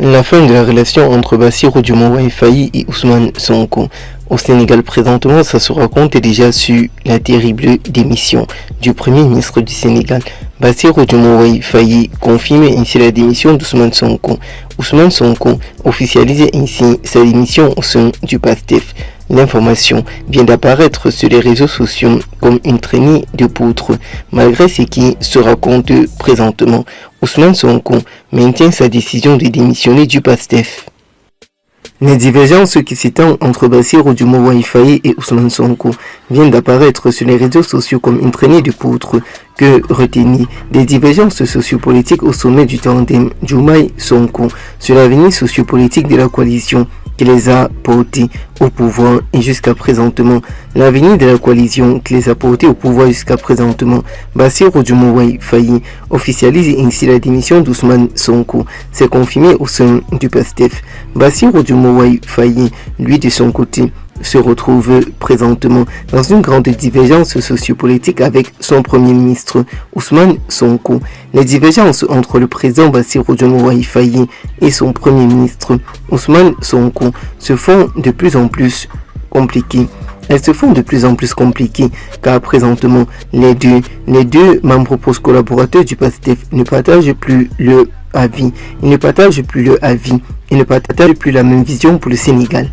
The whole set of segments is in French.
La fin de la relation entre Bassirou Diomaye Faye et Ousmane Sonko. Au Sénégal présentement, ça se raconte déjà sur la terrible démission du Premier ministre du Sénégal. Bassirou Diomaye Faye confirme ainsi la démission d'Ousmane Sonko. Ousmane Sonko officialise ainsi sa démission au sein du PASTEF. L'information vient d'apparaître sur les réseaux sociaux comme une traînée de poutres. Malgré ce qui se raconte présentement, Ousmane Sonko maintient sa décision de démissionner du PASTEF. Les divergences qui s'étendent entre Bassirou Diomaye Faye et Ousmane Sonko viennent d'apparaître sur les réseaux sociaux comme une traînée de poutres. Que retenir des divergences sociopolitiques au sommet du tandem Diomaye-Sonko sur l'avenir sociopolitique de la coalition qui les a portés au pouvoir et jusqu'à présentement. L'avenir de la coalition qui les a portés au pouvoir jusqu'à présentement. Bassirou Diomaye Faye officialise ainsi la démission d'Ousmane Sonko. C'est confirmé au sein du PASTEF. Bassirou Diomaye Faye, lui de son côté, se retrouve présentement dans une grande divergence sociopolitique avec son premier ministre Ousmane Sonko. Les divergences entre le président Bassirou Diomaye Faye et son premier ministre Ousmane Sonko se font de plus en plus compliquées. Elles se font de plus en plus compliquées car présentement les deux membres collaborateurs du PASTEF ne partagent plus le avis. Ils ne partagent plus le avis. Ils ne partagent plus la même vision pour le Sénégal.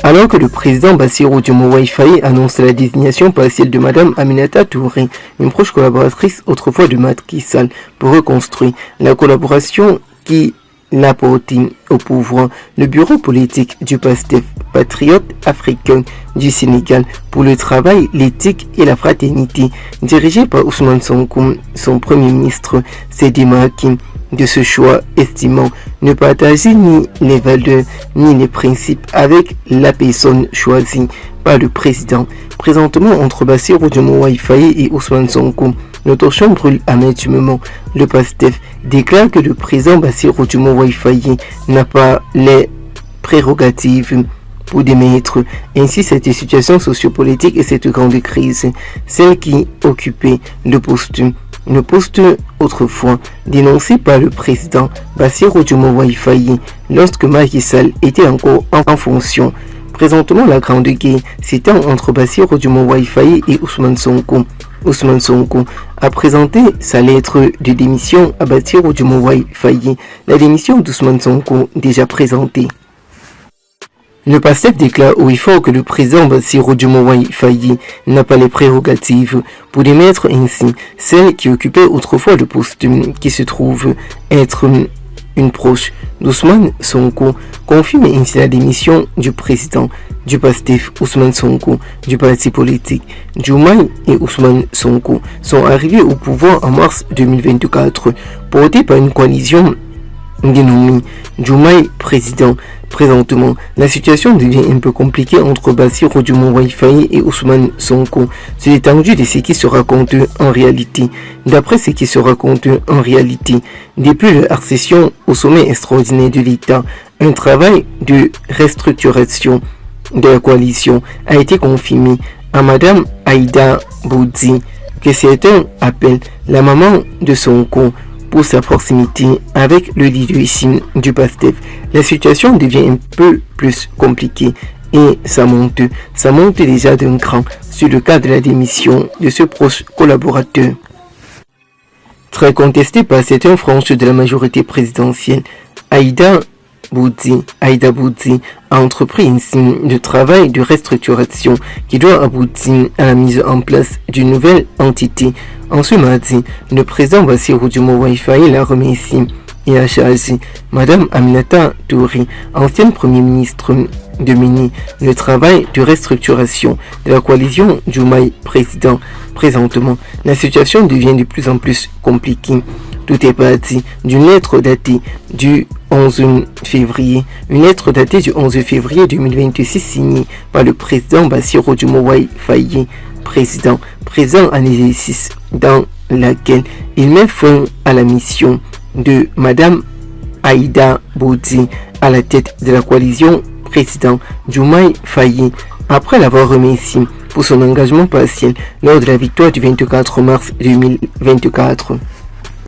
Alors que le président Bassirou Diomaye Faye annonce la désignation partielle de Madame Aminata Touré, une proche collaboratrice autrefois de Macky Sall, pour reconstruire la collaboration qui l'a porté au pouvoir, le bureau politique du PASTEF, patriote africain du Sénégal pour le travail, l'éthique et la fraternité, dirigé par Ousmane Sonko, son premier ministre, s'est démarqué de ce choix, estimant ne partager ni les valeurs ni les principes avec la personne choisie par le président. Présentement, entre Bassirou Diomaye Faye et Ousmane Sonko, le torchon brûle amertument. Le PASTEF déclare que le président Bassirou Diomaye Faye n'a pas les prérogatives pour démettre ainsi cette situation sociopolitique et cette grande crise, celle qui occupait le poste autrefois dénoncé par le président Bassirou Diomaye Faye lorsque Macky Sall était encore en fonction. Présentement, la grande guerre s'étend entre Bassirou Diomaye Faye et Ousmane Sonko. Ousmane Sonko a présenté sa lettre de démission à Bassirou Diomaye Faye. La démission d'Ousmane Sonko déjà présentée. Le PASTEF déclare haut et fort que le président Bassirou Diomaye Faye n'a pas les prérogatives pour démettre ainsi celle qui occupait autrefois le poste qui se trouve être une proche d'Ousmane Sonko, confirme ainsi la démission du président du PASTEF Ousmane Sonko du parti politique. Diomaye et Ousmane Sonko sont arrivés au pouvoir en mars 2024, portés par une coalition dénommée Diomaye président. Présentement, la situation devient un peu compliquée entre Bassirou Diomaye Faye et Ousmane Sonko sur l'étendue de ce qui se raconte en réalité. D'après ce qui se raconte en réalité, depuis leur accession au sommet extraordinaire de l'État, un travail de restructuration de la coalition a été confirmé à Madame Aïda Boudzi, que certains appellent la maman de Sonko, pour sa proximité avec le leadership du PASTEF. La situation devient un peu plus compliquée et ça monte déjà d'un cran sur le cas de la démission de ce proche collaborateur. Très contesté par certaines franges de la majorité présidentielle, Aïda Boudzi a entrepris un signe de travail de restructuration qui doit aboutir à la mise en place d'une nouvelle entité. En ce mardi, le président Bassirou Diomaye Faye l'a remercié et a chargé Madame Aminata Touré, ancienne Premier ministre, de mener le travail de restructuration de la coalition Diomaye président. Présentement, la situation devient de plus en plus compliquée. Tout est parti d'une lettre datée du 11 février. Une lettre datée du 11 février 2026 signée par le président Bassirou Diomaye Faye, président en exercice, dans laquelle il met fin à la mission de Madame Aïda Boudzi à la tête de la coalition président Diomaye Faye, après l'avoir remercié pour son engagement partiel lors de la victoire du 24 mars 2024.